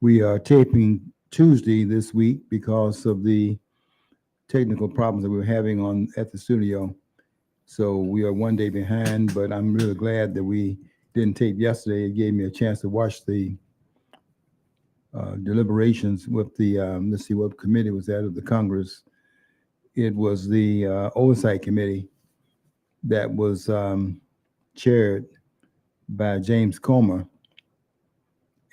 We are taping Tuesday this week because of the technical problems that we were having on at the studio. So we are one day behind, but I'm really glad that we didn't tape yesterday. It gave me a chance to watch the deliberations with the let's see what committee was that of the Congress. It was the Oversight Committee that was chaired by James Comer,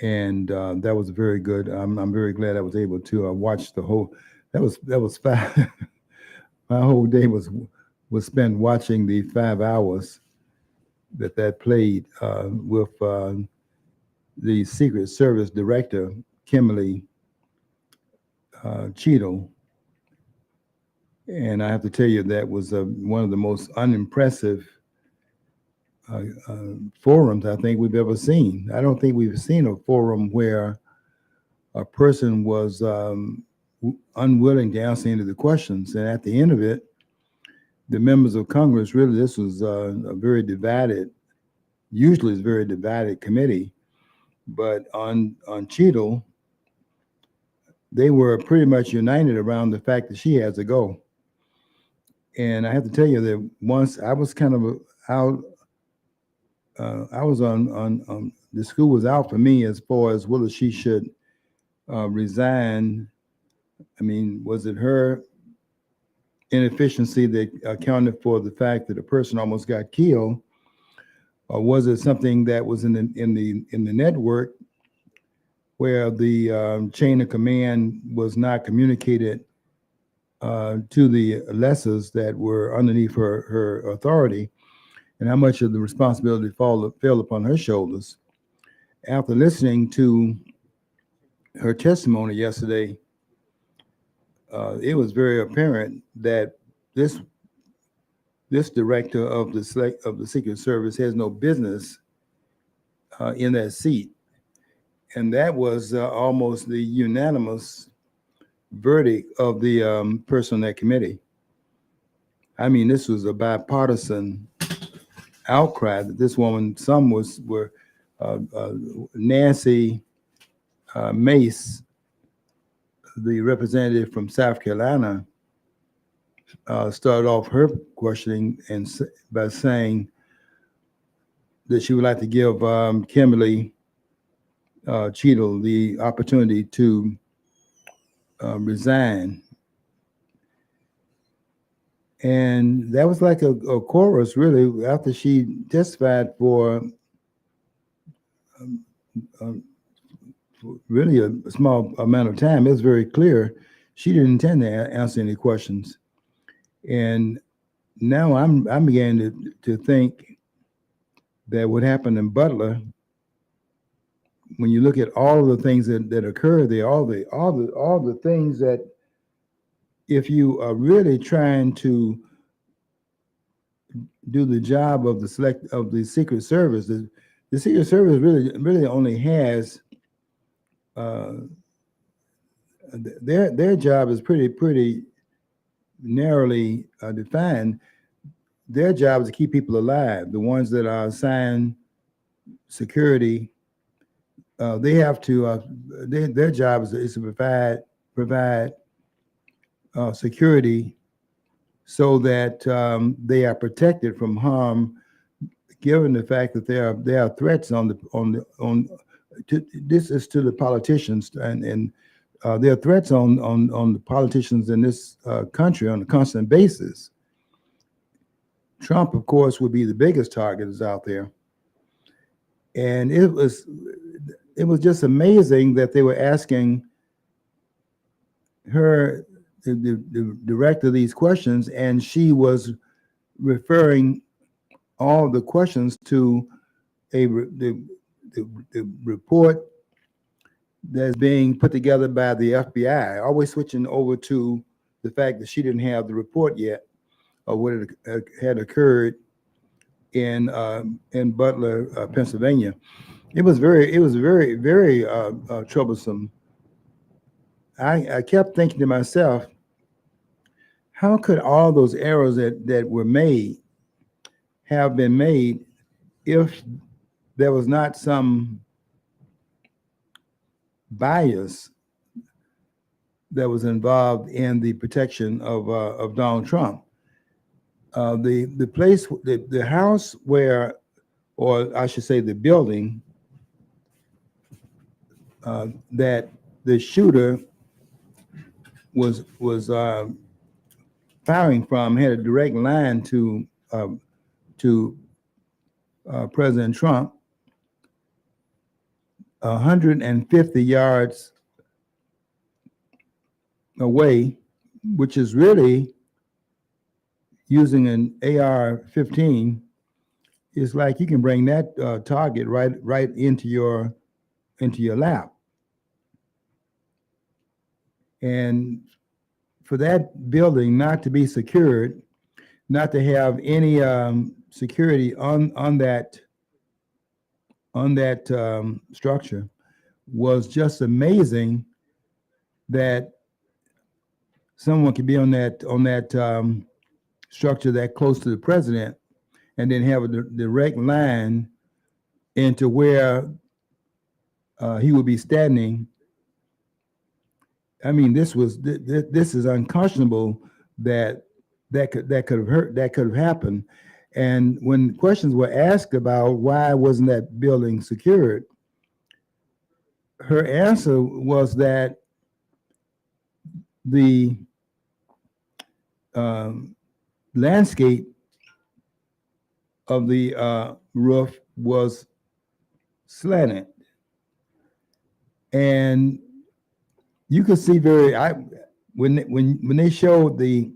and that was very good. I'm very glad I was able to watch the whole. That was five. My whole day was spent watching the 5 hours that played with the Secret Service Director Kimberly Cheadle, and I have to tell you that was one of the most unimpressive forums I think we've ever seen. I don't think we've seen a forum where a person was unwilling to answer any of the questions, and at the end of it, the members of Congress really this was a very divided. Usually, it's a very divided committee, but on Cheadle, they were pretty much united around the fact that she has to go. And I have to tell you that once I was kind of out, I was on the school was out for me as far as whether she should resign. I mean, was it her inefficiency that accounted for the fact that a person almost got killed, or was it something that was in the network where the chain of command was not communicated to the lessers that were underneath her authority, and how much of the responsibility fell upon her shoulders? After listening to her testimony yesterday, it was very apparent that this director of the Secret Service has no business in that seat, and that was almost the unanimous verdict of the person on that committee. I mean, this was a bipartisan outcry that this woman, some were Nancy Mace, the representative from South Carolina, started off her questioning by saying that she would like to give Kimberly Cheadle the opportunity to resign. And that was like a chorus, really, after she testified for really a small amount of time. It was very clear she didn't intend to answer any questions. And now I'm beginning to think that what happened in Butler, when you look at all of the things that occurred there, all the things that if you are really trying to do the job of the Secret Service, the Secret Service really only has their job is pretty narrowly defined. Their job is to keep people alive. The ones that are assigned security, they have to. Their job is to provide security so that they are protected from harm, given the fact that there are threats this is to the politicians, and there are threats on the politicians in this country on a constant basis. Trump, of course, would be the biggest target is out there, and it was just amazing that they were asking her the director these questions, and she was referring all the questions to the report that's being put together by the FBI, always switching over to the fact that she didn't have the report yet of what had occurred in Butler, Pennsylvania. It was very troublesome. I kept thinking to myself, how could all those errors that were made have been made if there was not some bias that was involved in the protection of Donald Trump. The place, the house where, or I should say, the building that the shooter was firing from had a direct line to President Trump, 150 yards away, which is really using an AR-15. It's like you can bring that target right into your lap. And for that building not to be secured, not to have any security on that structure, was just amazing. That someone could be on that structure that close to the president, and then have a direct line into where he would be standing. I mean, this is unconscionable that could have happened. And when questions were asked about why wasn't that building secured, her answer was that the landscape of the roof was slanted, and you could see when they showed they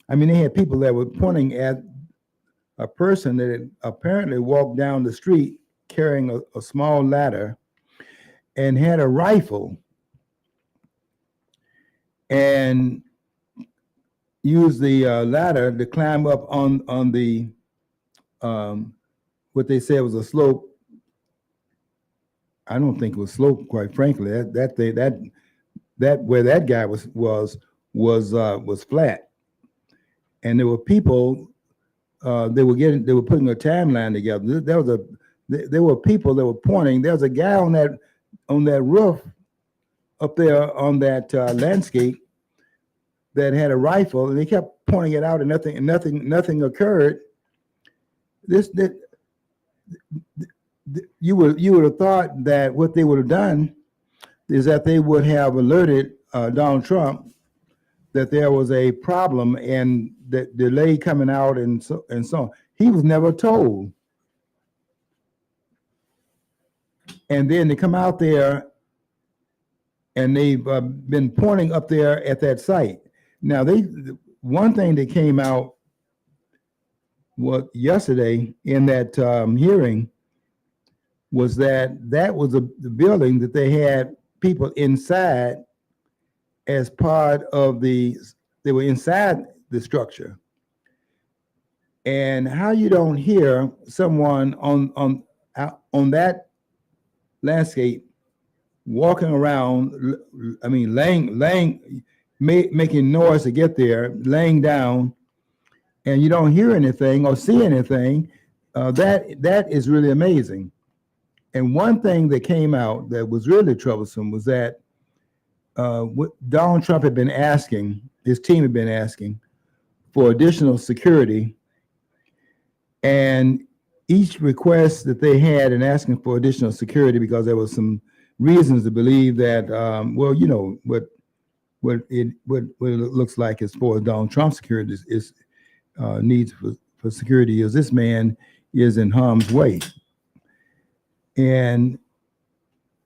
had people that were pointing at a person that had apparently walked down the street carrying a small ladder and had a rifle and used the ladder to climb up on the what they said was a slope. I don't think it was slope, quite frankly. That where that guy was flat, and there were people. They were putting a timeline together. There were people that were pointing. There was a guy on that roof up there on that landscape that had a rifle, and they kept pointing it out, and nothing occurred. You would have thought that what they would have done is that they would have alerted Donald Trump that there was a problem and that delay coming out and so on. He was never told. And then they come out there and they've been pointing up there at that site. Now, one thing that came out yesterday in that hearing was that was the building that they had people inside as part of they were inside the structure. And how you don't hear someone on that landscape walking around, making noise to get there, laying down, and you don't hear anything or see anything, that is really amazing. And one thing that came out that was really troublesome was that what Donald Trump had been asking, his team had been asking for additional security, and each request that they had in asking for additional security, because there was some reasons to believe that, what it looks like as far as Donald Trump's security is needs for security is this man is in harm's way. And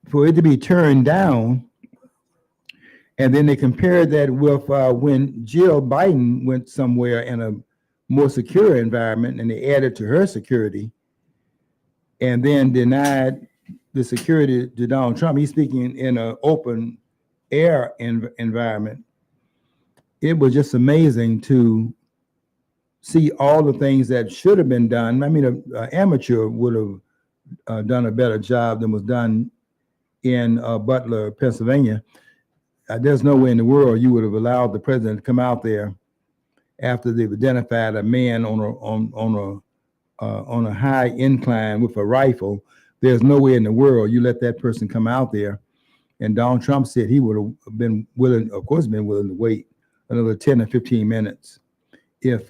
for it to be turned down, and then they compared that with when Jill Biden went somewhere in a more secure environment and they added to her security and then denied the security to Donald Trump. He's speaking in an open air environment. It was just amazing to see all the things that should have been done. I mean, an amateur would have done a better job than was done in Butler, Pennsylvania. There's no way in the world you would have allowed the president to come out there after they've identified a man on a high incline with a rifle. There's no way in the world you let that person come out there And Donald Trump said he would have been willing, of course, been willing to wait another 10 or 15 minutes if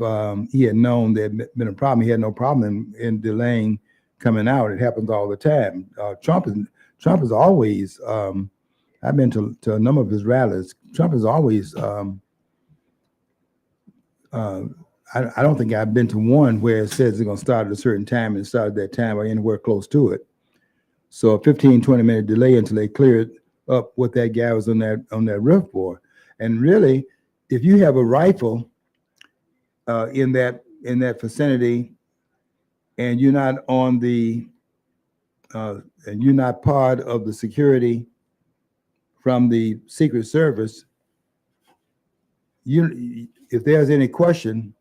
he had known there had been a problem. He had no problem in delaying coming out. It happens all the time. Trump is always. I've been to a number of his rallies. Trump is always. I don't think I've been to one where it says it's going to start at a certain time and start at that time or anywhere close to it. So a 15, 20-minute delay until they cleared up what that guy was on that roof for. And really, if you have a rifle in that vicinity, and you're not on the and you're not part of the security from the Secret Service, if there's any question,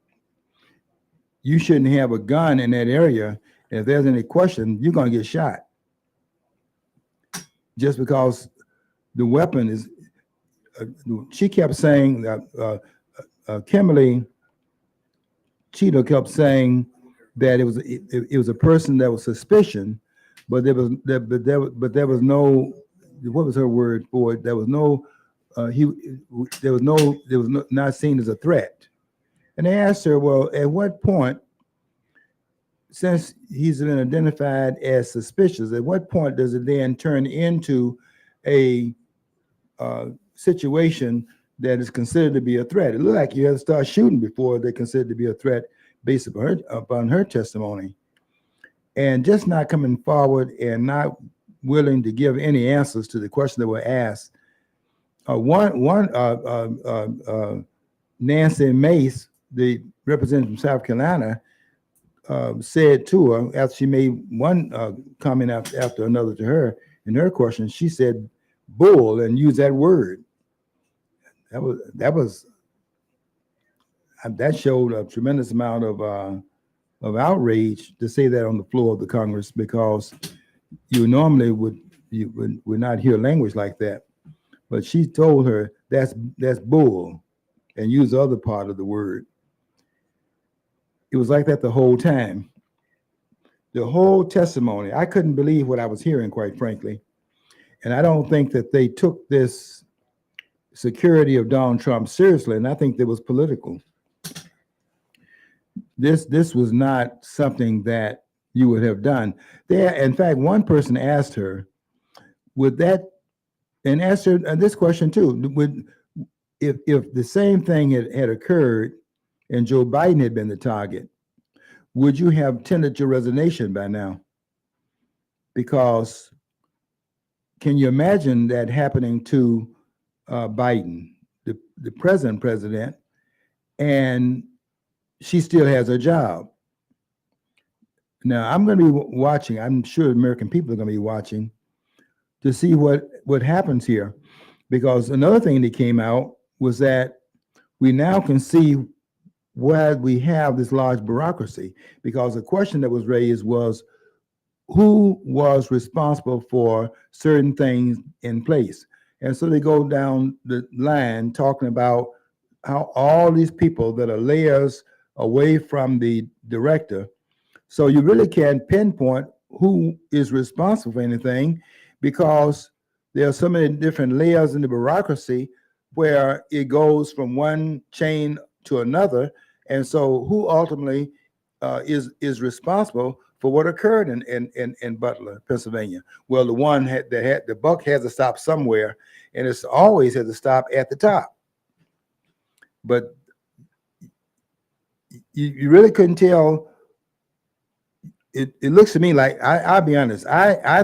you shouldn't have a gun in that area. If there's any question, you're going to get shot. Just because the weapon is, she kept saying that Kimberly Cheeto kept saying that it was a person that was suspicion, but there was no, what was her word for it? There was no not seen as a threat. And they asked her, well, at what point, since he's been identified as suspicious, at what point does it then turn into a situation that is considered to be a threat? It looked like you had to start shooting before they're considered to be a threat based upon her testimony. And just not coming forward and not willing to give any answers to the questions that were asked. Nancy Mace, the representative from South Carolina, said to her after she made one comment after another to her in her question, she said bull and used that word. That showed a tremendous amount of outrage to say that on the floor of the Congress, because you normally would not hear language like that. But she told her that's bull and used the other part of the word. It was like that the whole time. The whole testimony, I couldn't believe what I was hearing, quite frankly. And I don't think that they took this security of Donald Trump seriously, and I think it was political. This was not something that you would have done. In fact, one person asked her, would that, and asked her this question too, if the same thing had occurred and Joe Biden had been the target, would you have tendered your resignation by now? Because can you imagine that happening to Biden, the president, and she still has her job? Now, I'm going to be watching. I'm sure American people are going to be watching to see what happens here. Because another thing that came out was that we now can see why we have this large bureaucracy. Because the question that was raised was, who was responsible for certain things in place? And so they go down the line talking about how all these people that are layers away from the director. So you really can't pinpoint who is responsible for anything, because there are so many different layers in the bureaucracy where it goes from one chain to another. And so who ultimately is responsible for what occurred in Butler, Pennsylvania? Well, the one that had the buck has to stop somewhere, and it's always has to stop at the top. But you really couldn't tell. It looks to me like, I'll be honest, I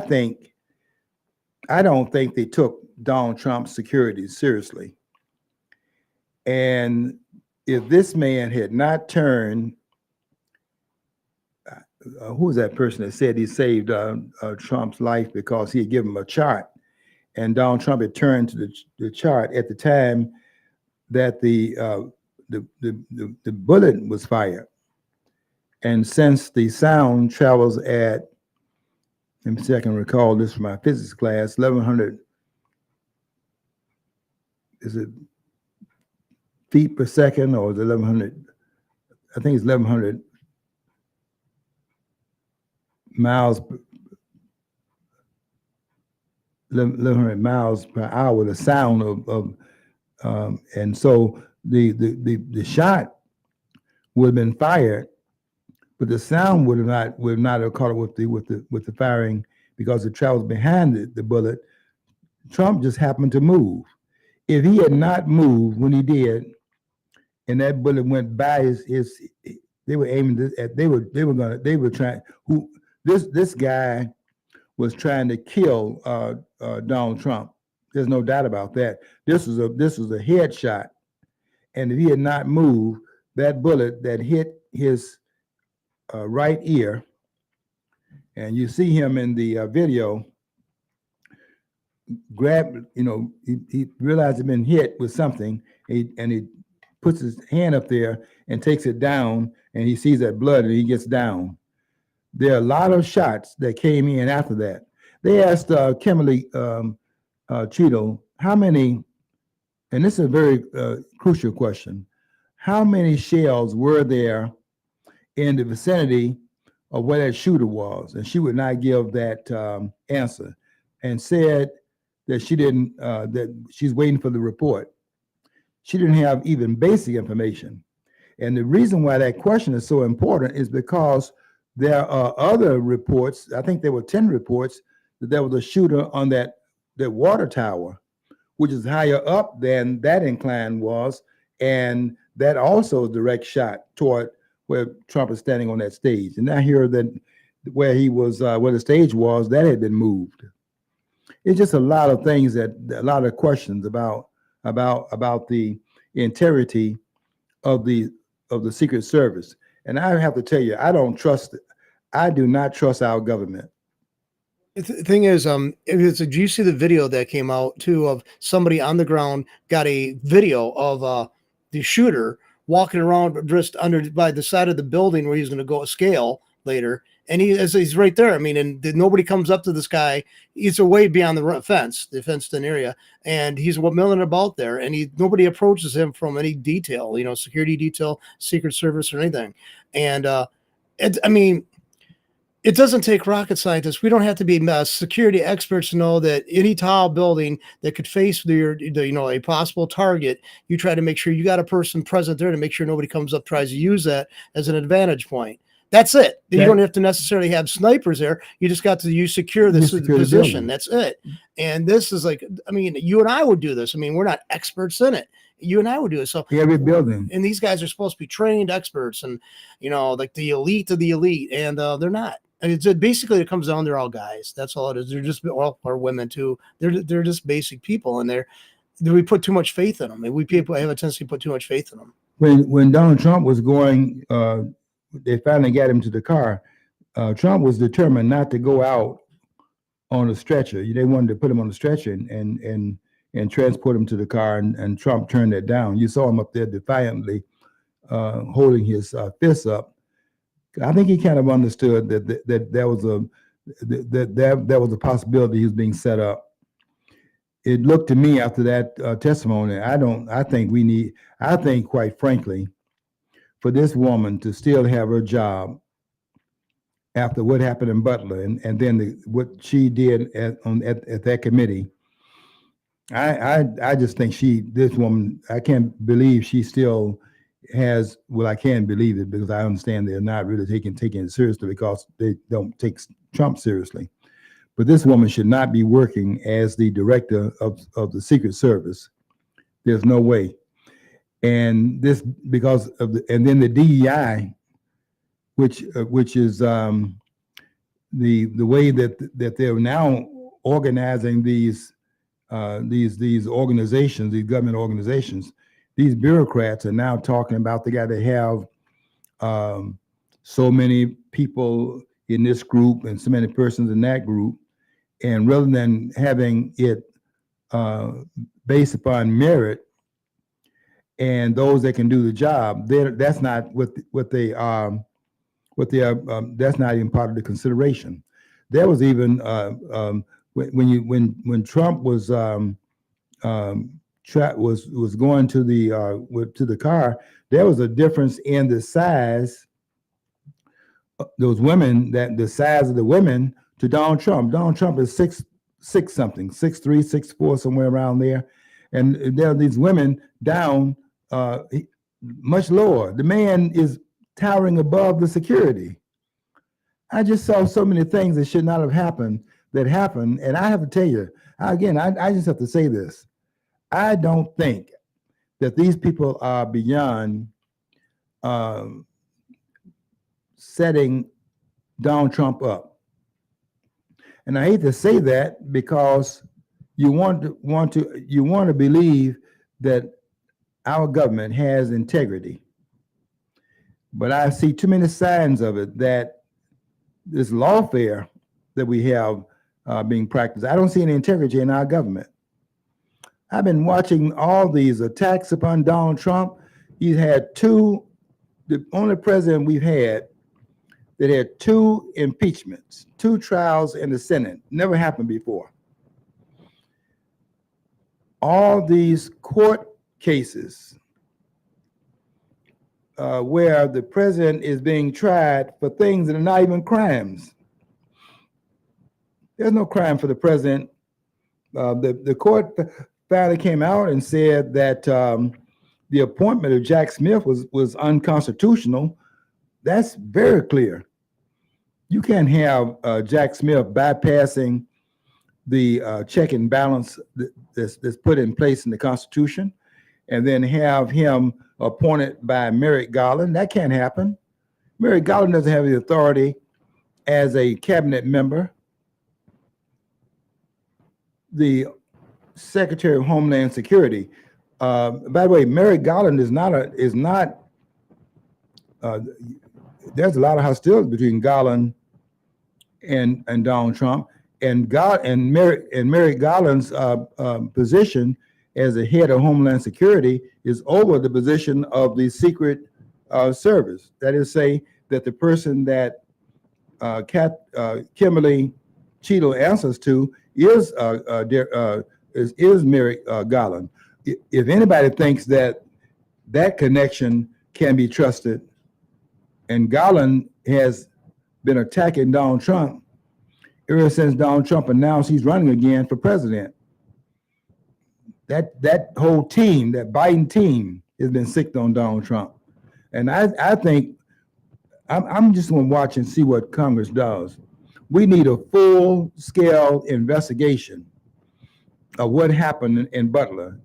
don't think they took Donald Trump's security seriously. And if this man had not turned, who was that person that said he saved Trump's life because he had given him a chart, and Donald Trump had turned to the chart at the time that the bullet was fired. And since the sound travels at, let me see if I can recall this from my physics class, 1100, is it feet per second, or is it 1100? I think it's 1100 miles. 1,100 miles per hour. The sound and so the shot would have been fired, but the sound would not have caught it with the firing because it travels behind the bullet. Trump just happened to move. If he had not moved when he did, and that bullet went by his they were aiming this at they were trying who this guy was trying to kill Donald Trump. There's no doubt about that. This was a headshot, and if he had not moved, that bullet that hit his right ear, and you see him in the video grab, he realized he'd been hit with something, and he puts his hand up there and takes it down, and he sees that blood and he gets down. There are a lot of shots that came in after that. They asked Kimberly Cheeto, how many, and this is a very crucial question, how many shells were there in the vicinity of where that shooter was? And she would not give that answer, and said that she didn't, that she's waiting for the report. She didn't have even basic information. And the reason why that question is so important is because there are other reports, I think there were 10 reports, that there was a shooter on that water tower, which is higher up than that incline was. And that also is a direct shot toward where Trump is standing on that stage. And I hear that where he was, where the stage was, that had been moved. It's just a lot of things a lot of questions about the integrity of the Secret Service. And I have to tell you, I do not trust our government. The thing is, did you see the video that came out too of somebody on the ground got a video of the shooter walking around just by the side of the building where he's going to go scale later. And he's right there. I mean, and nobody comes up to this guy. He's way beyond the fenced-in area, and he's milling about there. And nobody approaches him from any detail, security detail, Secret Service, or anything. And it doesn't take rocket scientists. We don't have to be security experts to know that any tall building that could face a possible target, you try to make sure you got a person present there to make sure nobody comes up, tries to use that as an advantage point. That's it. Okay. You don't have to necessarily have snipers there. You just got to secure this position. That's it. And this is you and I would do this. We're not experts in it. You and I would do it. So every building. And these guys are supposed to be trained experts and, like the elite of the elite. And they're not. And it's basically, it comes down, they're all guys. That's all it is. They're just, or women too. They're just basic people. And we put too much faith in them. And we people have a tendency to put too much faith in them. When Donald Trump was going, they finally got him to the car. Trump was determined not to go out on a stretcher. They wanted to put him on a stretcher and transport him to the car, and Trump turned that down. You saw him up there defiantly holding his fists up. I think he kind of understood that there was a possibility he was being set up. It looked to me after that testimony, I think quite frankly, for this woman to still have her job after what happened in Butler and then what she did at that committee, I just think this woman, I can't believe she still has, well, I can't believe it because I understand they're not really taking it seriously because they don't take Trump seriously. But this woman should not be working as the director of the Secret Service. There's no way. And this because of and then the DEI, which is the way that they're now organizing these organizations, these government organizations. These bureaucrats are now talking about they got to have so many people in this group and so many persons in that group, and rather than having it based upon merit and those that can do the job, that's not what they are. That's not even part of the consideration. There was even when Trump was going to the car, there was a difference in the size. Those women, that the size of the women to Donald Trump. Donald Trump is 6 something, 6'3", 6'4", somewhere around there. And there are these women down much lower. The man is towering above the security. I just saw so many things that should not have happened that happened. And I have to tell you, again, I just have to say this. I don't think that these people are beyond setting Donald Trump up. And I hate to say that because you want to believe that our government has integrity. But I see too many signs of it, that this lawfare that we have being practiced, I don't see any integrity in our government. I've been watching all these attacks upon Donald Trump. He's had the only president we've had that had 2 impeachments, 2 trials in the Senate. Never happened before. All these court cases where the president is being tried for things that are not even crimes. There's no crime for the president. The court finally came out and said that the appointment of Jack Smith was unconstitutional. That's very clear. You can't have Jack Smith bypassing the check and balance that's put in place in the Constitution, and then have him appointed by Merrick Garland. That can't happen. Merrick Garland doesn't have the authority as a cabinet member. The Secretary of Homeland Security. By the way, Merrick Garland is not. There's a lot of hostility between Garland and Donald Trump, and Merrick Garland's position as the head of Homeland Security is over the position of the Secret Service. That is, say that the person that Kimberly Cheeto answers to is Merrick Garland. If anybody thinks that connection can be trusted, and Garland has been attacking Donald Trump ever since Donald Trump announced he's running again for president. That whole team, that Biden team, has been sicked on Donald Trump. And I think I'm just going to watch and see what Congress does. We need a full-scale investigation of what happened in Butler.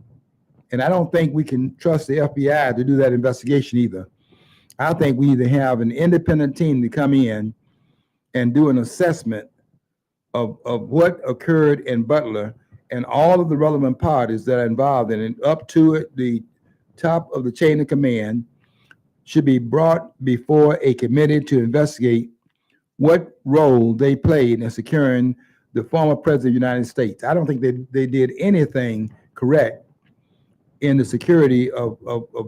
And I don't think we can trust the FBI to do that investigation either. I think we either have an independent team to come in and do an assessment of what occurred in Butler and all of the relevant parties that are involved in it, up to it, the top of the chain of command, should be brought before a committee to investigate what role they played in securing the former president of the United States. I don't think they did anything correct in the security of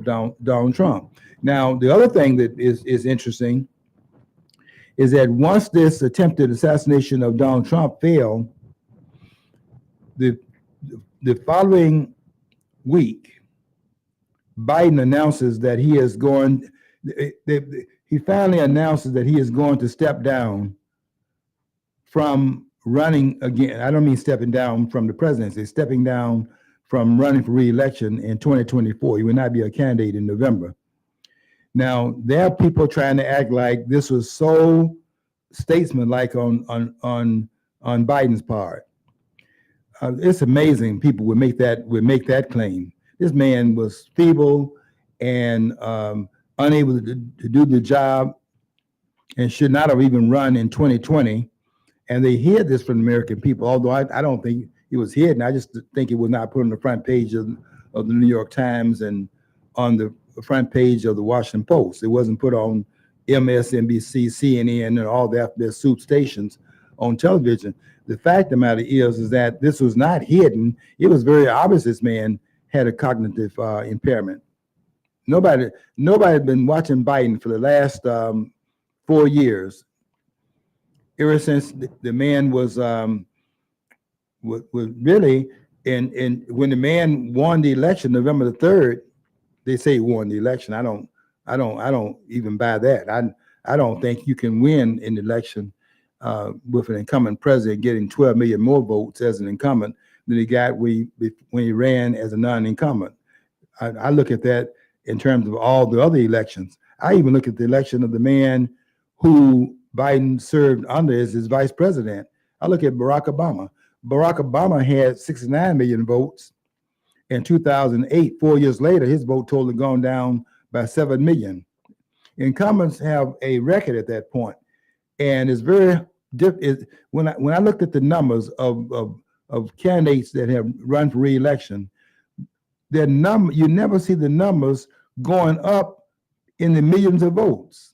Donald Trump. Now, the other thing that is interesting is that once this attempted assassination of Donald Trump failed, the following week, Biden announces that he is going. He finally announces that he is going to step down from running again. I don't mean stepping down from the presidency, stepping down from running for re-election in 2024. He will not be a candidate in November. Now, there are people trying to act like this was so statesmanlike on Biden's part. It's amazing people would make that claim. This man was feeble and unable to do the job and should not have even run in 2020. And they hid this from the American people, although I don't think it was hidden. I just think it was not put on the front page of the New York Times and on the front page of the Washington Post. It wasn't put on MSNBC, CNN, and all their soup stations on television. The fact of the matter is that this was not hidden. It was very obvious this man had a cognitive impairment. Nobody had been watching Biden for the last 4 years, ever since the man was really, and when the man won the election November the 3rd, they say he won the election. I don't even buy that. I don't think you can win an election with an incumbent president getting 12 million more votes as an incumbent than he got when he ran as a non-incumbent. I look at that in terms of all the other elections. I even look at the election of the man who Biden served under as his vice president. I look at Barack Obama. Barack Obama had 69 million votes in 2008. 4 years later, his vote total had gone down by 7 million. Incumbents have a record at that point, and it's very when I looked at the numbers of candidates that have run for re-election, their number, you never see the numbers going up in the millions of votes.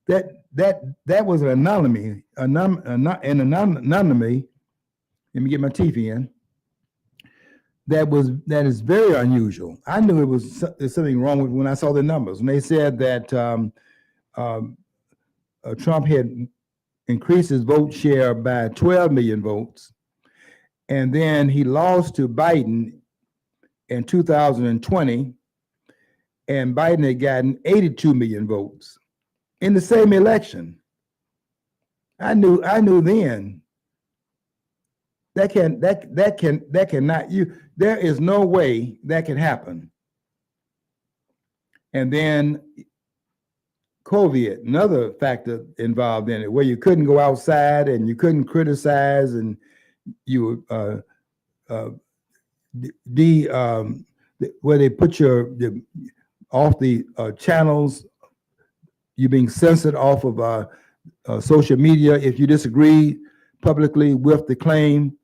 That was an anomaly, an anomaly. Let me get my teeth in. That is very unusual. I knew there's something wrong with when I saw the numbers. When they said that Trump had increased his vote share by 12 million votes, and then he lost to Biden in 2020, and Biden had gotten 82 million votes in the same election. I knew then that cannot, there is no way that can happen. And then COVID, another factor involved in it, where you couldn't go outside and you couldn't criticize, and you where they put your off the channels, you being censored off of social media if you disagree publicly with the claim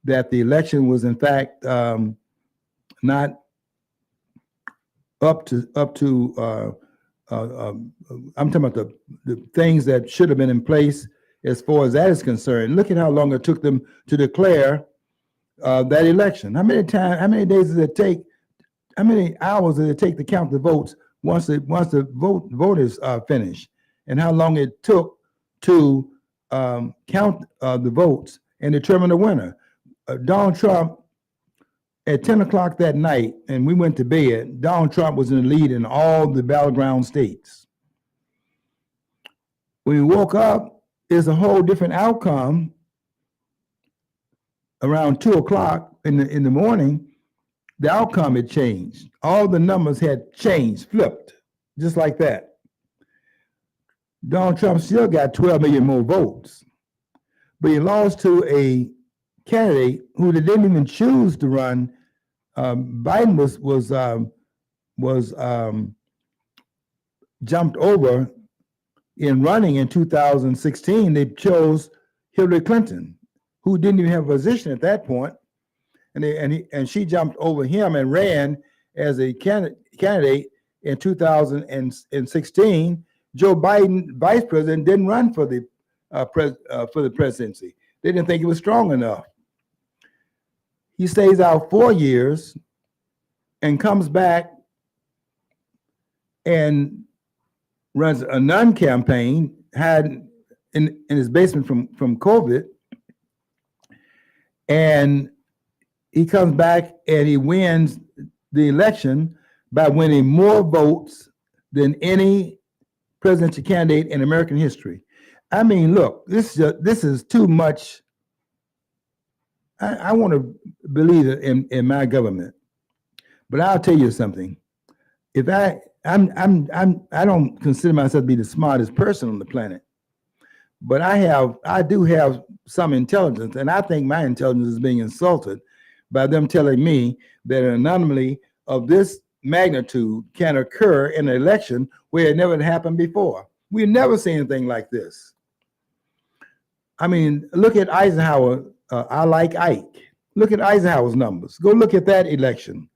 that the election was in fact not up to I'm talking about the things that should have been in place as far as that is concerned. Look at how long it took them to declare that election. How many days did it take? How many hours did it take to count the votes once the vote is finished? And how long it took to count the votes and determine the winner? Donald Trump, at 10 o'clock that night, and we went to bed, Donald Trump was in the lead in all the battleground states. When we woke up, there's a whole different outcome. Around 2 o'clock in the morning, the outcome had changed. All the numbers had changed, flipped, just like that. Donald Trump still got 12 million more votes, but he lost to a candidate who didn't even choose to run. Biden was jumped over in running in 2016. They chose Hillary Clinton, who didn't even have a position at that point, and she jumped over him and ran as a candidate in 2016. Joe Biden, vice president, didn't run for the presidency. They didn't think he was strong enough. He stays out 4 years and comes back and runs a non-campaign, had in his basement from COVID, and he comes back and he wins the election by winning more votes than any presidential candidate in American history. I mean, look, this is too much. I want to believe in my government, but I'll tell you something. If I don't consider myself to be the smartest person on the planet, but I do have some intelligence, and I think my intelligence is being insulted by them telling me that an anomaly of this magnitude can occur in an election where it never happened before. We've never seen anything like this. I mean, look at Eisenhower. I like Ike. Look at Eisenhower's numbers. Go look at that election.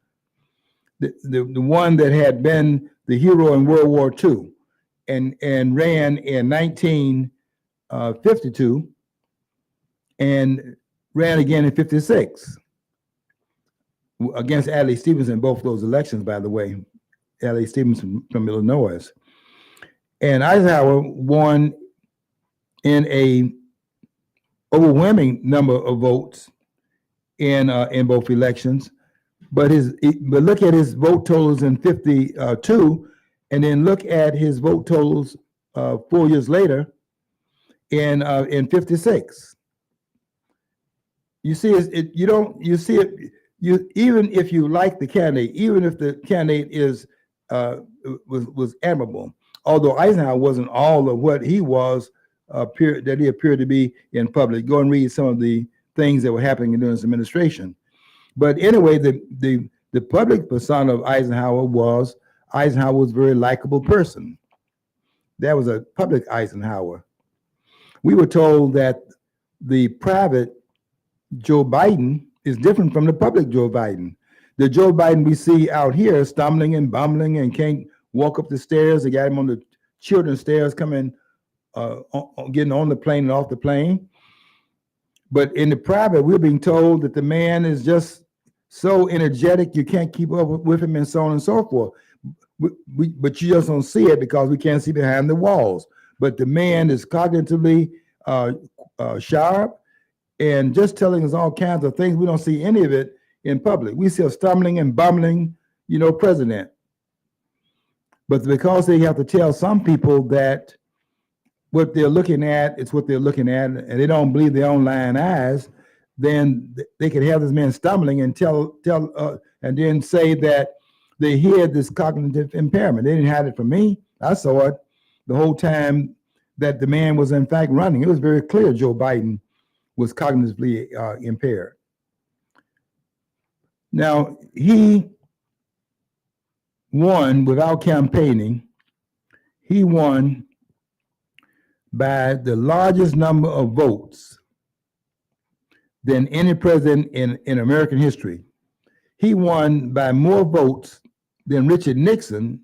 The one that had been the hero in World War II and ran in 1952 and ran again in 56 against Adlai Stevenson, both those elections, by the way. Adlai Stevenson from Illinois. And Eisenhower won in a overwhelming number of votes in both elections, but look at his vote totals in 52, and then look at his vote totals 4 years later in 56. You see, you see it. You, even if you like the candidate, even if the candidate was admirable, although Eisenhower wasn't all of what he was, that he appeared to be in public. Go and read some of the things that were happening during his administration. But anyway, the public persona of Eisenhower was a very likable person. That was a public Eisenhower. We were told that the private Joe Biden is different from the public Joe Biden. The Joe Biden we see out here stumbling and bumbling and can't walk up the stairs. They got him on the children's stairs coming, getting on the plane and off the plane. But in the private, we're being told that the man is just so energetic, you can't keep up with him and so on and so forth. But you just don't see it because we can't see behind the walls. But the man is cognitively sharp and just telling us all kinds of things. We don't see any of it in public. We see a stumbling and bumbling, president. But because they have to tell some people that what they're looking at is what they're looking at, and they don't believe their own lying eyes, then they could have this man stumbling and and then say that they had this cognitive impairment. They didn't hide it from me. I saw it the whole time that the man was in fact running. It was very clear Joe Biden was cognitively impaired. Now, he won without campaigning. He won by the largest number of votes than any president in American history. He won by more votes than Richard Nixon,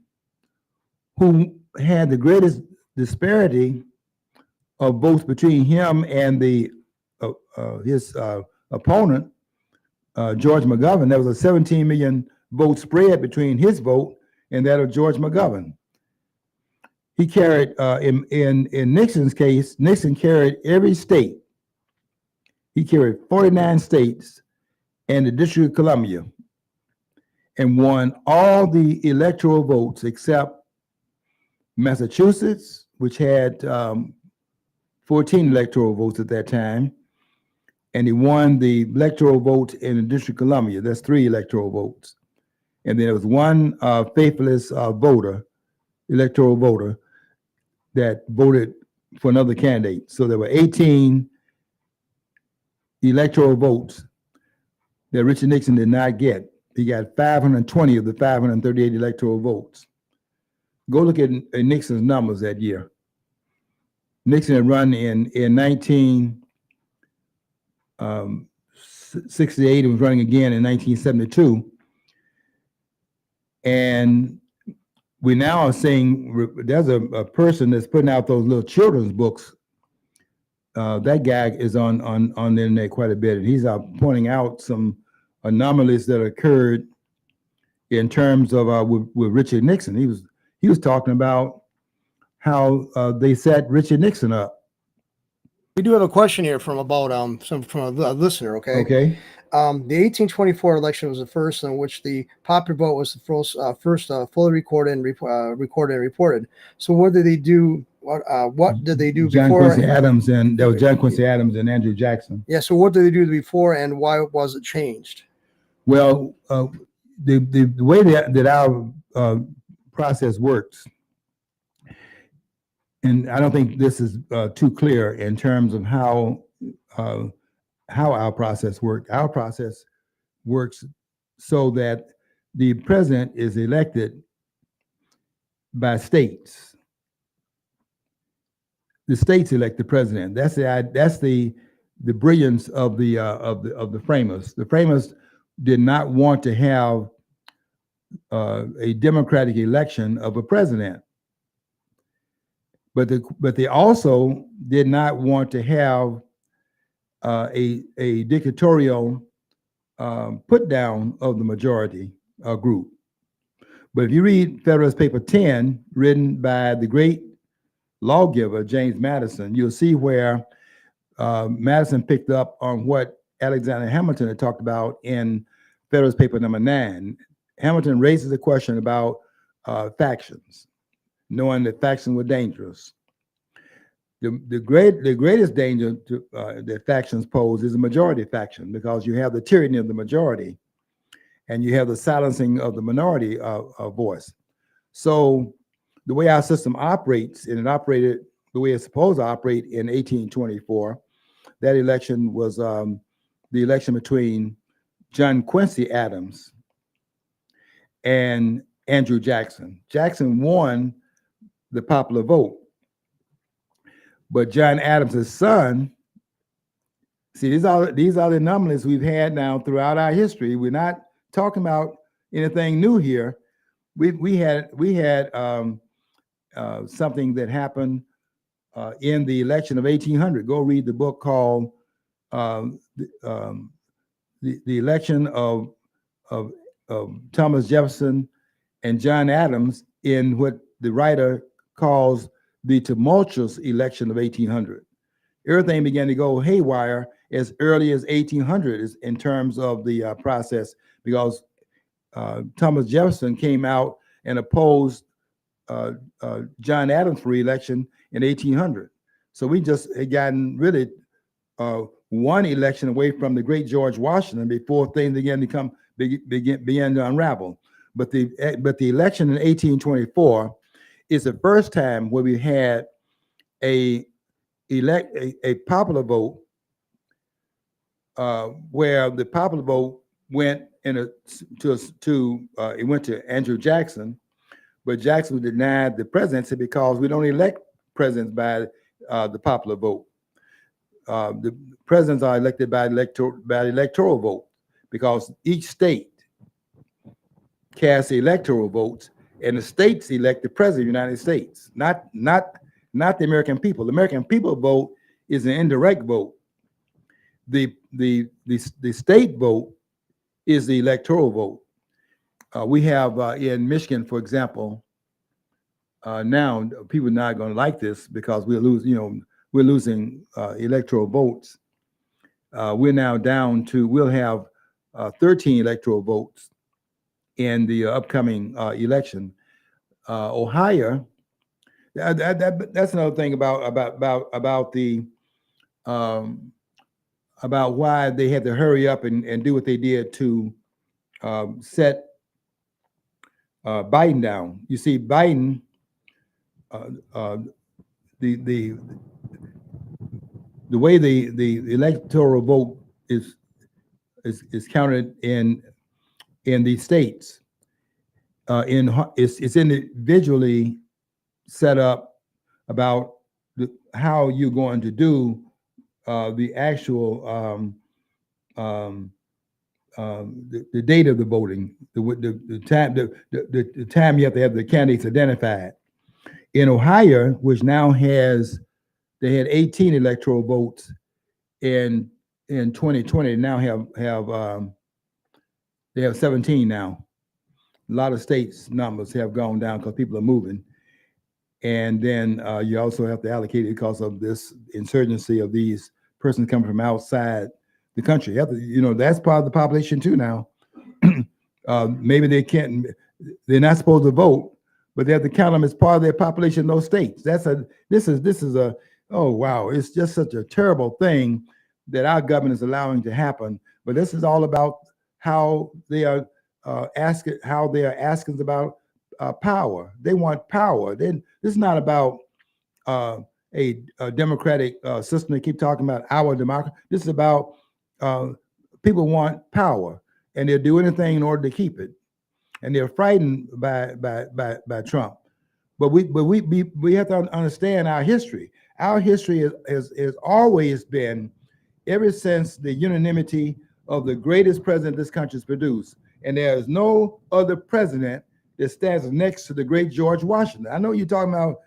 who had the greatest disparity of votes between him and his opponent, George McGovern. There was a 17 million vote spread between his vote and that of George McGovern. He carried, in Nixon's case, Nixon carried every state. He carried 49 states and the District of Columbia and won all the electoral votes except Massachusetts, which had 14 electoral votes at that time. And he won the electoral votes in the District of Columbia. That's 3 electoral votes. And there was one faithless electoral voter that voted for another candidate. So there were 18 electoral votes that Richard Nixon did not get. He got 520 of the 538 electoral votes. Go look at Nixon's numbers that year. Nixon had run in 1968 and was running again in 1972. And we now are seeing there's a person that's putting out those little children's books. That guy is on the internet quite a bit, and he's pointing out some anomalies that occurred in terms of with Richard Nixon. He was talking about how they set Richard Nixon up. We do have a question here from a listener. Okay. Okay. The 1824 election was the first in which the popular vote was the first fully recorded and reported. So what did they do? What did they do John before? Quincy Adams, and there was John Quincy Adams and Andrew Jackson. Yeah. So what did they do before, and why was it changed? Well, the way that our process works, and I don't think this is too clear in terms of how our process works. Our process works so that the president is elected by states. The states elect the president. That's the brilliance of the framers. The framers did not want to have a democratic election of a president, but they also did not want to have a dictatorial put down of the majority group. But if you read Federalist Paper 10, written by the great lawgiver James Madison, you'll see where Madison picked up on what Alexander Hamilton had talked about in Federalist Paper number 9. Hamilton raises a question about factions, knowing that factions were dangerous. the greatest danger to, that factions pose is the majority faction, because you have the tyranny of the majority, and you have the silencing of the minority voice. So the way our system operates, and it operated the way it's supposed to operate in 1824, that election was the election between John Quincy Adams and Andrew Jackson. Jackson won the popular vote, but John Adams' son, see, these are the anomalies we've had now throughout our history. We're not talking about anything new here. We had something that happened in the election of 1800. Go read the book called the election of Thomas Jefferson and John Adams, in what the writer calls the tumultuous election of 1800. Everything began to go haywire as early as 1800 in terms of the process, because Thomas Jefferson came out and opposed John Adams for re-election in 1800. So we just had gotten really one election away from the great George Washington before things began to unravel. But the election in 1824 is the first time where we had a popular vote, where the popular vote went it went to Andrew Jackson, but Jackson was denied the presidency because we don't elect presidents by the popular vote. The presidents are elected by electoral vote, because each state casts electoral votes, and the states elect the president of the United States, not the American people. The American people vote is an indirect vote. The state vote is the electoral vote. We have in Michigan, for example, now people are not going to like this because we're losing electoral votes. We're now down to, we'll have 13 electoral votes in the upcoming election. Ohio, that's another thing about the about why they had to hurry up and do what they did to set Biden down. You see, Biden, the way the electoral vote is counted in these states, it's individually set up about how you're going to do the actual the date of the voting, the time you have to have the candidates identified. In Ohio, which now they had 18 electoral votes in 2020, now they have 17 now. A lot of states' numbers have gone down because people are moving. And then you also have to allocate it because of this insurgency of these persons coming from outside the country. You have to, that's part of the population too now. Maybe they're not supposed to vote, but they have to count them as part of their population in those states. This is a oh wow, it's just such a terrible thing that our government is allowing to happen. But this is all about how they are asking about power. They want power. This is not about a democratic system. They keep talking about our democracy. This is about people want power, and they'll do anything in order to keep it. And they're frightened by Trump. But we have to understand our history. Our history has always been, ever since the unanimity of the greatest president this country has produced, and there is no other president that stands next to the great George Washington. I know you're talking about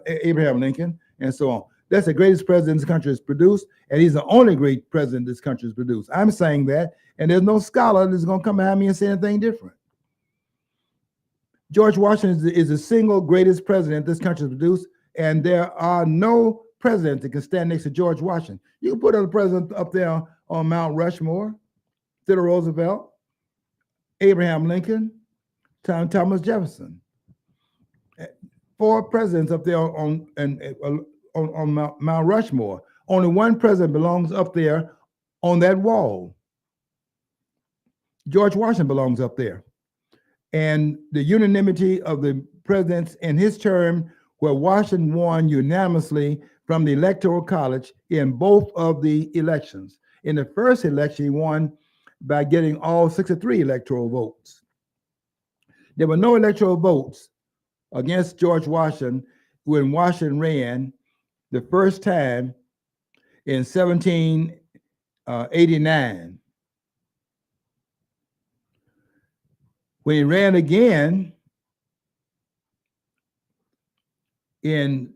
Abraham Lincoln and so on. That's the greatest president this country has produced, and he's the only great president this country has produced. I'm saying that, and there's no scholar that's going to come behind me and say anything different. George Washington is the single greatest president this country has produced, and there are no presidents that can stand next to George Washington. You can put other presidents up there on Mount Rushmore: Theodore Roosevelt, Abraham Lincoln, Thomas Jefferson. 4 presidents up there on Mount Rushmore. Only one president belongs up there on that wall. George Washington belongs up there. And the unanimity of the presidents in his term, where Washington won unanimously from the Electoral College in both of the elections. In the first election, he won by getting all 63 electoral votes. There were no electoral votes against George Washington when Washington ran the first time in 1789. When he ran again in,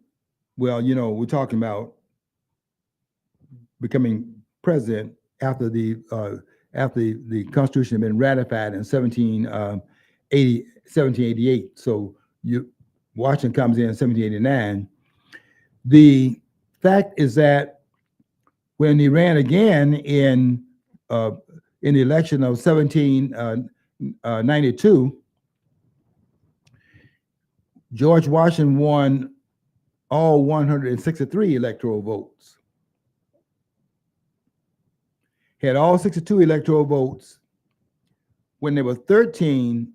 well, you know, we're talking about becoming president after the Constitution had been ratified in 1788. So Washington comes in 1789. The fact is that when he ran again in the election of 1792, George Washington won all 163 electoral votes. Had all 62 electoral votes when there were 13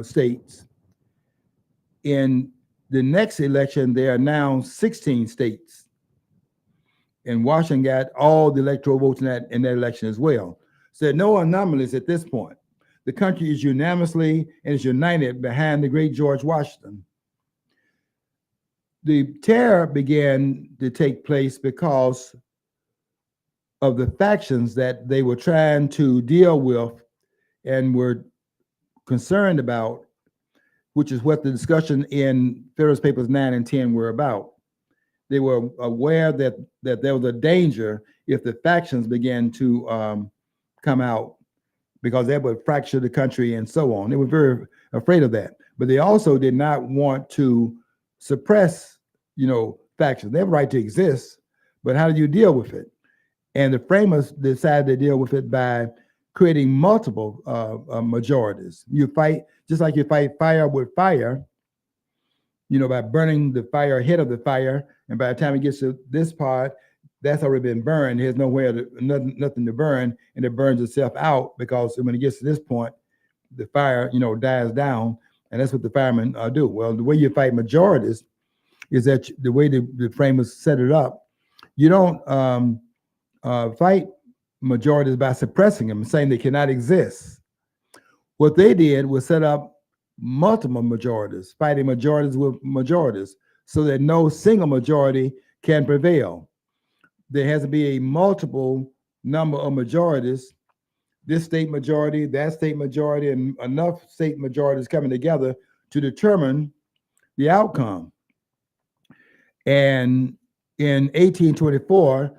states. In the next election, there are now 16 states. And Washington got all the electoral votes in that election as well. So there are no anomalies at this point. The country is unanimously and is united behind the great George Washington. The terror began to take place because of the factions that they were trying to deal with and were concerned about, which is what the discussion in Federalist Papers 9 and 10 were about. They were aware that there was a danger if the factions began to come out, because that would fracture the country and so on. They were very afraid of that. But they also did not want to suppress, factions. They have a right to exist, but how do you deal with it? And the framers decided to deal with it by creating multiple majorities. You fight, just like you fight fire with fire, by burning the fire ahead of the fire. And by the time it gets to this part, that's already been burned. There's nowhere nothing to burn, and it burns itself out, because when it gets to this point, the fire, dies down, and that's what the firemen do. Well, the way you fight majorities is that the way the framers set it up, you don't fight majorities by suppressing them, saying they cannot exist. What they did was set up multiple majorities, fighting majorities with majorities, so that no single majority can prevail. There has to be a multiple number of majorities, this state majority, that state majority, and enough state majorities coming together to determine the outcome. And in 1824,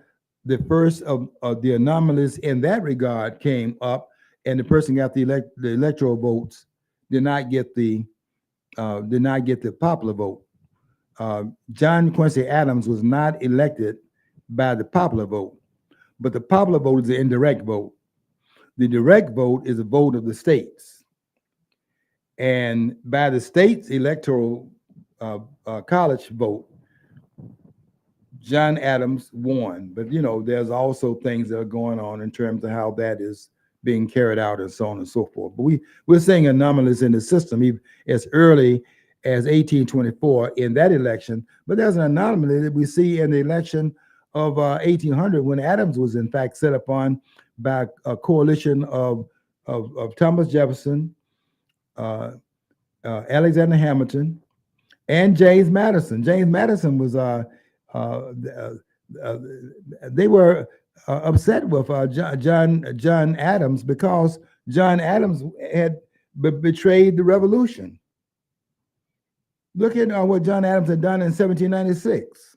the first of the anomalies in that regard came up, and the person got the electoral votes did not get the popular vote. John Quincy Adams was not elected by the popular vote, but the popular vote is the indirect vote. The direct vote is a vote of the states, and by the state's electoral college vote, John Adams won. But there's also things that are going on in terms of how that is being carried out and so on and so forth. But we're seeing anomalies in the system even as early as 1824 in that election. But there's an anomaly that we see in the election of 1800, when Adams was in fact set upon by a coalition of Thomas Jefferson, Alexander Hamilton, and James Madison. James Madison was they were upset with John Adams, because John Adams had betrayed the revolution. Look at what John Adams had done in 1796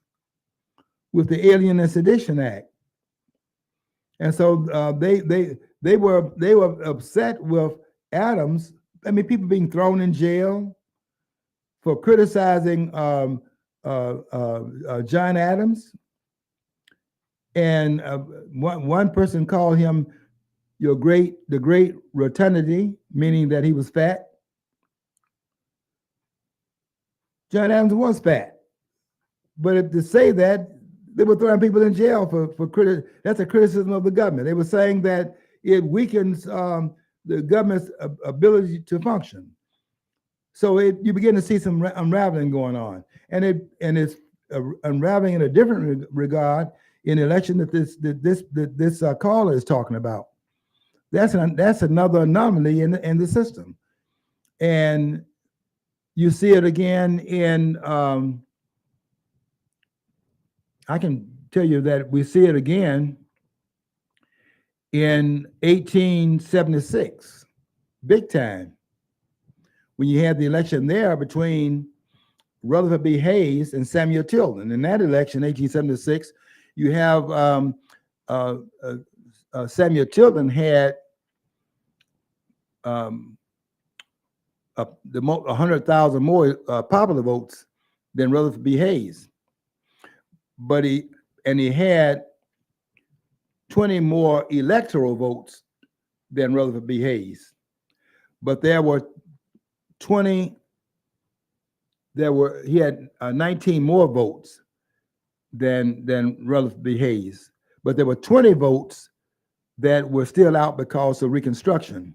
with the Alien and Sedition Act, and so they were upset with Adams. I mean, people being thrown in jail for criticizing John Adams, and one person called him the great rotundity, meaning that he was fat. John Adams was fat. But if to say that, they were throwing people in jail for that's a criticism of the government. They were saying that it weakens the government's ability to function. So you begin to see some unraveling going on, and it's unraveling in a different regard in the election that this caller is talking about. That's another anomaly in the system, and you see it again in. I can tell you that we see it again in 1876, big time, when you had the election there between Rutherford B. Hayes and Samuel Tilden. In that election, 1876, you have Samuel Tilden had 100,000 more popular votes than Rutherford B. Hayes, but he had 20 more electoral votes than Rutherford B. Hayes, but there were 20. He had 19 more votes than Rutherford B. Hayes, but there were 20 votes that were still out because of Reconstruction.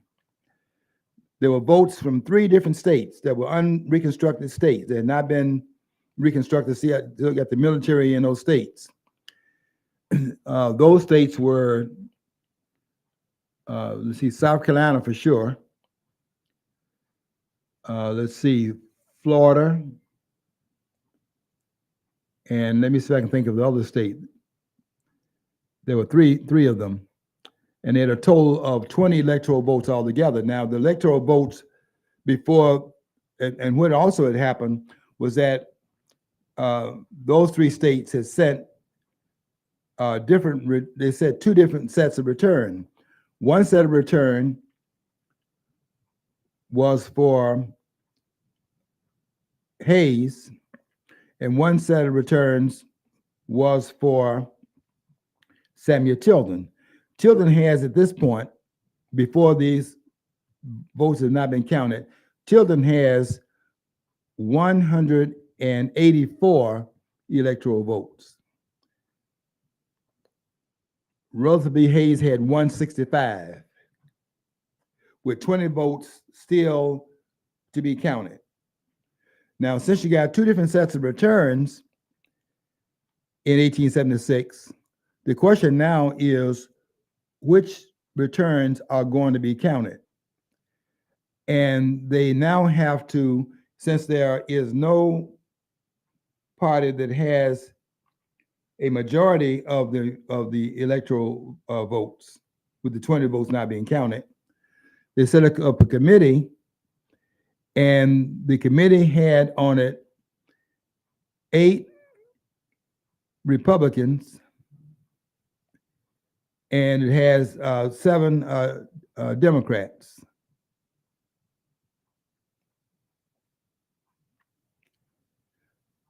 There were votes from 3 different states that were unreconstructed states. They had not been reconstructed. See, still got the military in those states. Those states were, let's see, South Carolina for sure. Let's see, Florida. And let me see if I can think of the other state. There were three of them. And they had a total of 20 electoral votes altogether. Now, the electoral votes before, and what also had happened was that those 3 states had sent they said 2 different sets of return. One set of return was for Hayes, and one set of returns was for Samuel Tilden. Tilden has, at this point, before these votes have not been counted, Tilden has 184 electoral votes. Rutherford B. Hayes had 165, with 20 votes still to be counted. Now, since you got 2 different sets of returns in 1876, the question now is which returns are going to be counted. And they now have to, since there is no party that has a majority of the electoral votes, with the 20 votes not being counted, they set up a committee, and the committee had on it 8 Republicans, and it has 7 Democrats.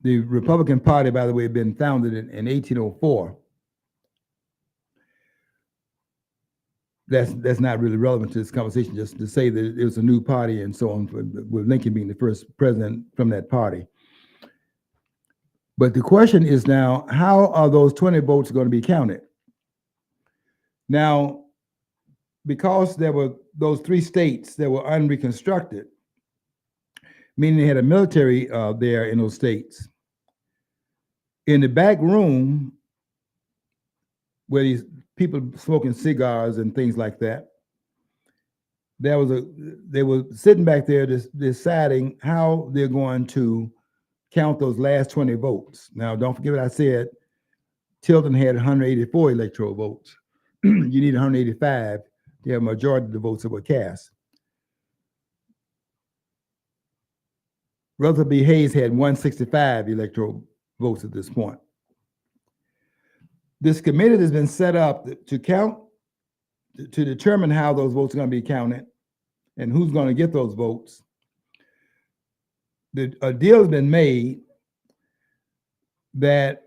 The Republican Party, by the way, had been founded in 1804. That's not really relevant to this conversation, just to say that it was a new party and so on, with Lincoln being the first president from that party. But the question is now, how are those 20 votes going to be counted? Now, because there were those 3 states that were unreconstructed, meaning they had a military there in those states, in the back room where these people smoking cigars and things like that, they were sitting back there deciding how they're going to count those last 20 votes. Now, don't forget what I said. Tilden had 184 electoral votes. You need 185 to have a majority of the votes that were cast. Rutherford B. Hayes had 165 electoral votes at this point. This committee has been set up to count, to determine how those votes are going to be counted and who's going to get those votes. A deal has been made that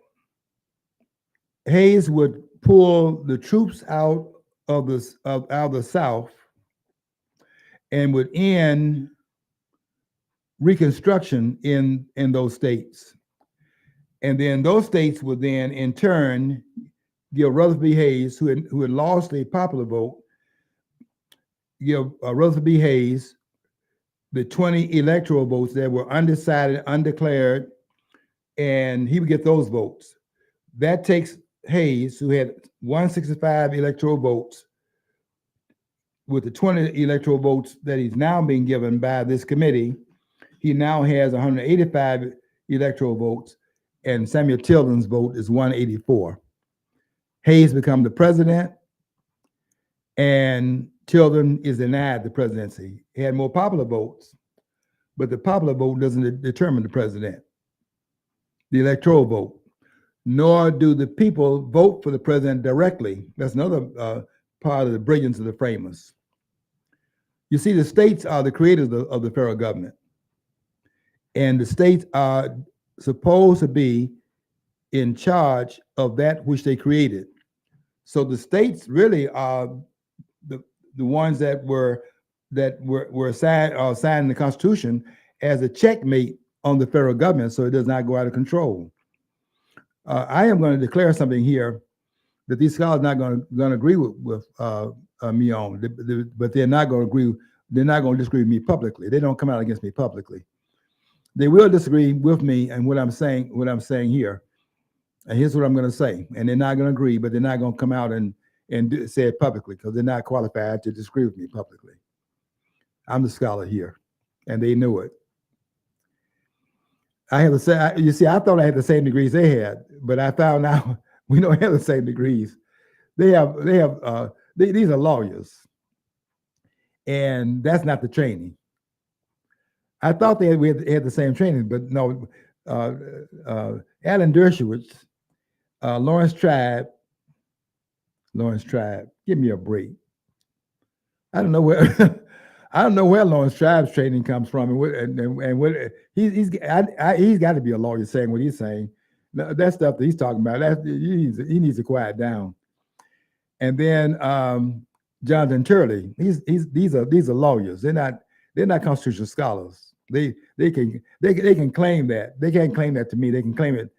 Hayes would pull the troops out of the South and would end Reconstruction in those states. And then those states would then, in turn, give Rutherford B. Hayes, who had lost a popular vote, give Rutherford B. Hayes the 20 electoral votes that were undecided, undeclared, and he would get those votes. That takes Hayes, who had 165 electoral votes, with the 20 electoral votes that he's now being given by this committee, he now has 185 electoral votes, and Samuel Tilden's vote is 184. Hayes becomes the president, and Tilden is denied the presidency. He had more popular votes, but the popular vote doesn't determine the president, the electoral vote, nor do the people vote for the president directly. That's another part of the brilliance of the framers. You see, the states are the creators of the federal government, and the states are supposed to be in charge of that which they created. So the states really are the ones that were assigned in the Constitution as a checkmate on the federal government, so it does not go out of control. I am going to declare something here that these scholars are not going to agree with me on, but they're not going to agree. They're not going to disagree with me publicly. They don't come out against me publicly. They will disagree with me and what I'm saying here. And here's what I'm going to say. And they're not going to agree, but they're not going to come out and say it publicly because they're not qualified to disagree with me publicly. I'm the scholar here, and they know it. You see, I thought I had the same degrees they had, but I found out we don't have the same degrees. These are lawyers, and that's not the training. I thought we had the same training, but no. Alan Dershowitz, Lawrence Tribe, give me a break. I don't know where Lawrence Tribe's training comes from, and what he's got to be a lawyer saying what he's saying. That stuff that he's talking about, he needs to quiet down. And then Jonathan Turley, these are lawyers. They're not constitutional scholars. They can claim that. They can't claim that to me. They can claim it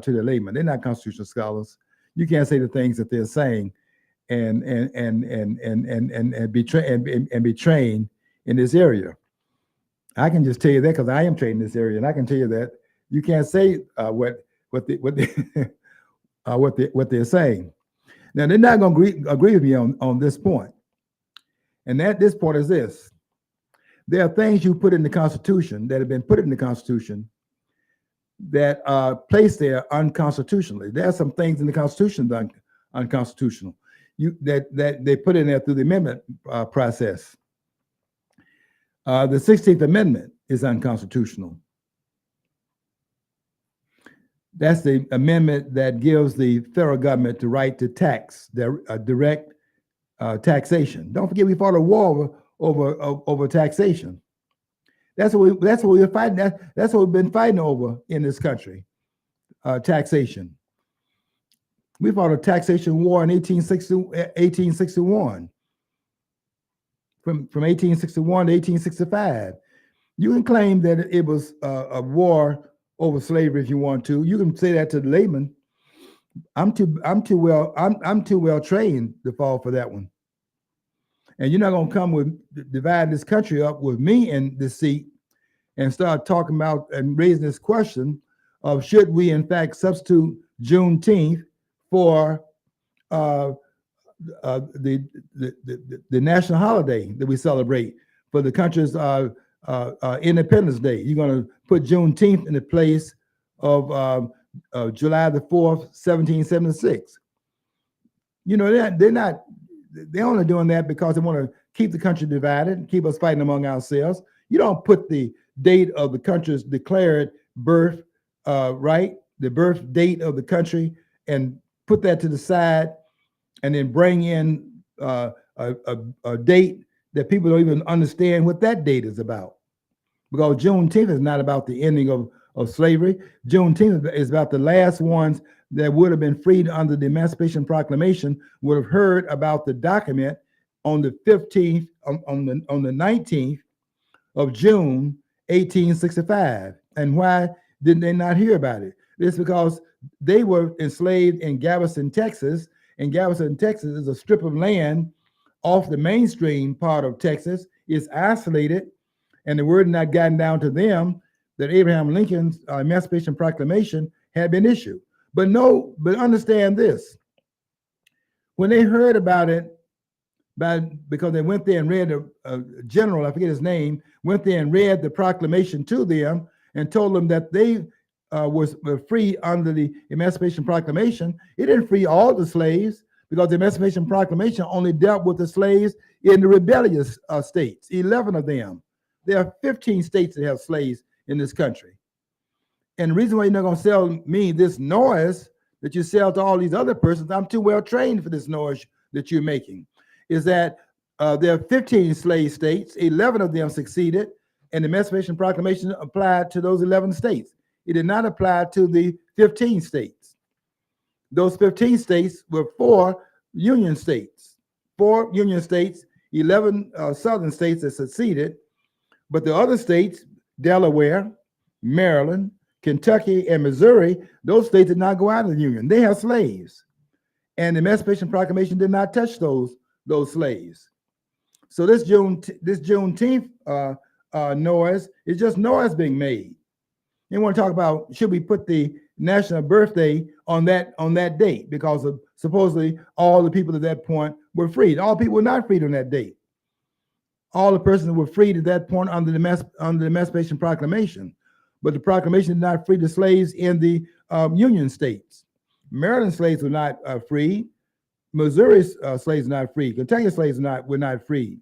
to the layman. They're not constitutional scholars. You can't say the things that they're saying and be trained in this area. I can just tell you that because I am trained in this area, and I can tell you that you can't say what they're saying. Now they're not going to agree with me on this point, and this point is this: there are things you put in the Constitution that have been put in the Constitution that are placed there unconstitutionally. There are some things in the Constitution that are unconstitutional. That they put in there through the amendment process. The 16th Amendment is unconstitutional. That's the amendment that gives the federal government the right to tax, direct taxation. Don't forget, we fought a war over taxation. That's what we're fighting. That's what we've been fighting over in this country, taxation. We fought a taxation war in 1861. From 1861 to 1865. You can claim that it was a war over slavery if you want to. You can say that to the layman. I'm too well trained to fall for that one. And you're not going to come with dividing this country up with me in this seat and start talking about and raising this question of should we in fact substitute Juneteenth for the national holiday that we celebrate for the country's Independence Day. You're going to put Juneteenth in the place of July the 4th, 1776. You know, they're only doing that because they want to keep the country divided and keep us fighting among ourselves. You don't put the date of the country's declared birth, right? The birth date of the country, and put that to the side, and then bring in a date that people don't even understand what that date is about. Because Juneteenth is not about the ending of slavery. Juneteenth is about the last ones that would have been freed under the Emancipation Proclamation would have heard about the document on the 15th, on the 19th of June, 1865. And why didn't they not hear about it? It's because they were enslaved in Galveston, Texas, and Galveston, Texas is a strip of land off the mainstream part of Texas. It's isolated, and the word had not gotten down to them that Abraham Lincoln's Emancipation Proclamation had been issued. But understand this: when they heard about it, because they went there and read a general, I forget his name, went there and read the proclamation to them and told them that they were free under the Emancipation Proclamation. It didn't free all the slaves, because the Emancipation Proclamation only dealt with the slaves in the rebellious states, 11 of them. There are 15 states that have slaves in this country. And the reason why you're not going to sell me this noise that you sell to all these other persons, I'm too well trained for this noise that you're making, is that there are 15 slave states, 11 of them succeeded, and the Emancipation Proclamation applied to those 11 states. It did not apply to the 15 states. Those 15 states were 4 Union states, 11 southern states that succeeded, but the other states, Delaware, Maryland, Kentucky, and Missouri, those states did not go out of the Union. They have slaves. And the Emancipation Proclamation did not touch those slaves. So this Juneteenth noise is just noise being made. You want to talk about, should we put the national birthday on that date, because of supposedly all the people at that point were freed. All people were not freed on that date. All the persons were freed at that point under the Emancipation Proclamation, but the proclamation did not free the slaves in the Union states. Maryland slaves were not freed. Missouri slaves were not freed. Kentucky slaves were not freed.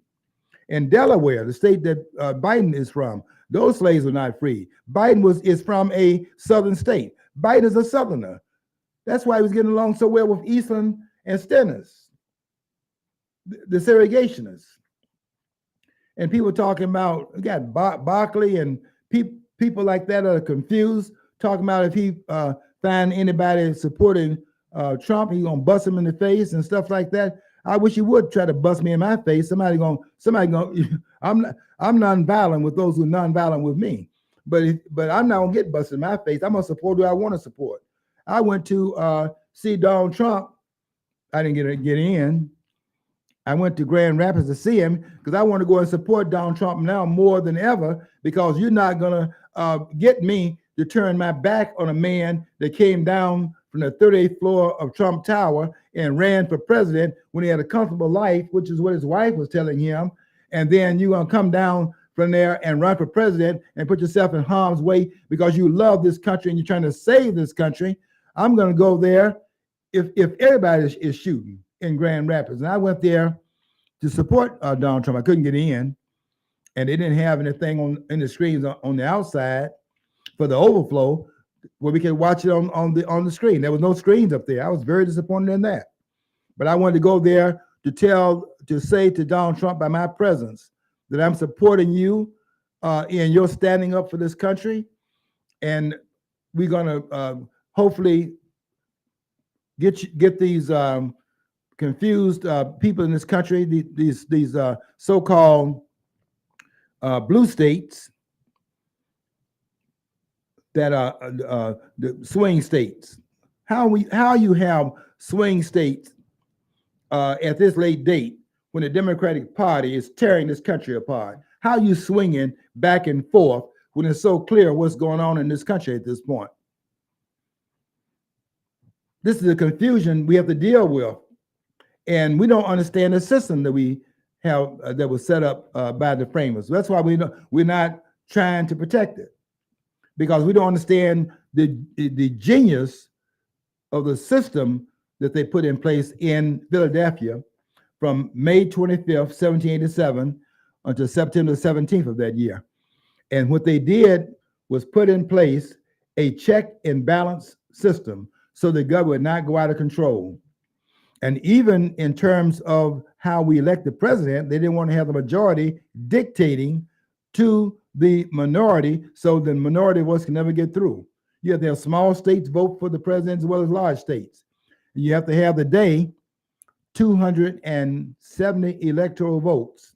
In Delaware, the state that Biden is from, those slaves were not free. Biden is from a southern state. Biden is a southerner. That's why he was getting along so well with Eastland and Stennis, the segregationists. And people talking about, we got Barkley and people like that are confused, talking about if he find anybody supporting Trump, he's gonna bust him in the face and stuff like that. I wish he would try to bust me in my face. Somebody going. I'm nonviolent with those who are nonviolent with me, but I'm not gonna get busted in my face. I'm gonna support who I want to support. I went to see Donald Trump. I didn't get in. I went to Grand Rapids to see him because I want to go and support Donald Trump now more than ever, because you're not gonna get me to turn my back on a man that came down from the 38th floor of Trump Tower and ran for president when he had a comfortable life, which is what his wife was telling him. And then you're going to come down from there and run for president and put yourself in harm's way because you love this country and you're trying to save this country. I'm going to go there if everybody is shooting in Grand Rapids. And I went there to support Donald Trump. I couldn't get in, and they didn't have anything in the screens on the outside for the overflow where we could watch it on the screen. There was no screens up there. I was very disappointed in that. But I wanted to go there to say to Donald Trump by my presence that I'm supporting you in your standing up for this country. And we're going to hopefully get these confused people in this country, these so-called blue states, that are the swing states. How you have swing states at this late date when the Democratic Party is tearing this country apart? How you swinging back and forth when it's so clear what's going on in this country at this point? This is the confusion we have to deal with, and we don't understand the system that we have that was set up by the framers. That's why we're not trying to protect it, because we don't understand the genius of the system that they put in place in Philadelphia from May 25th, 1787 until September 17th of that year. And what they did was put in place a check and balance system so the government would not go out of control. And even in terms of how we elect the president, they didn't want to have the majority dictating to the minority, so the minority voice can never get through. You have to have small states vote for the president as well as large states. And you have to have the day 270 electoral votes.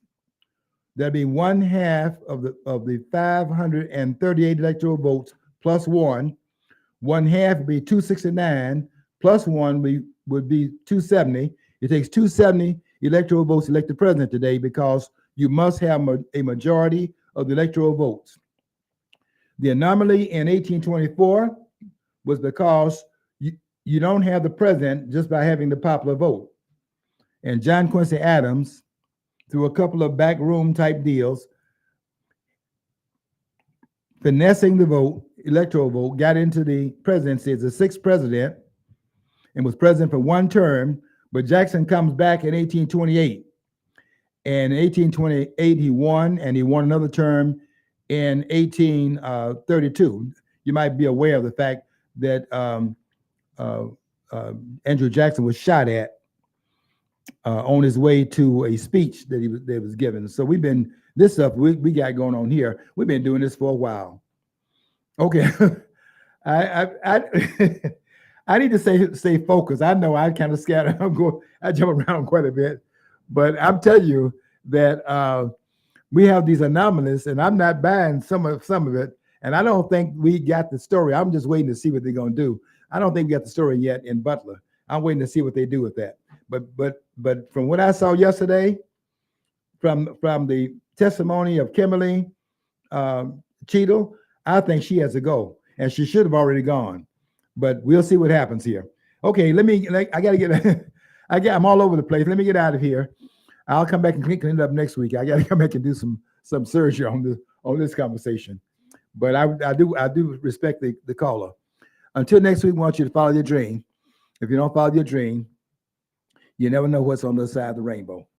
That'd be 1/2 of the 538 electoral votes plus one 1 half would be 269, plus 1 would be 270. It takes 270 electoral votes to elect the president today because you must have a majority of the electoral votes. The anomaly in 1824 was because you don't have the president just by having the popular vote. And John Quincy Adams, through a couple of backroom type deals, finessing the vote, electoral vote, got into the presidency as the 6th president and was president for 1 term. But Jackson comes back in 1828. And in 1828, he won, and he won another term in 1832. You might be aware of the fact that Andrew Jackson was shot at on his way to a speech that he was given. So this stuff we got going on here. We've been doing this for a while. Okay, I need to stay focused. I know I kind of scatter. I jump around quite a bit, but I'm telling you that we have these anomalies, and I'm not buying some of it. And I don't think we got the story. I'm just waiting to see what they're going to do. I don't think we got the story yet in Butler. I'm waiting to see what they do with that. But from what I saw yesterday, from the testimony of Kimberly Cheadle, I think she has to go, and she should have already gone. But we'll see what happens here. Okay, I got to get. I'm all over the place. Let me get out of here. I'll come back and clean it up next week. I got to come back and do some surgery on this conversation. But I do respect the caller. Until next week, I want you to follow your dream. If you don't follow your dream, you never know what's on the other side of the rainbow.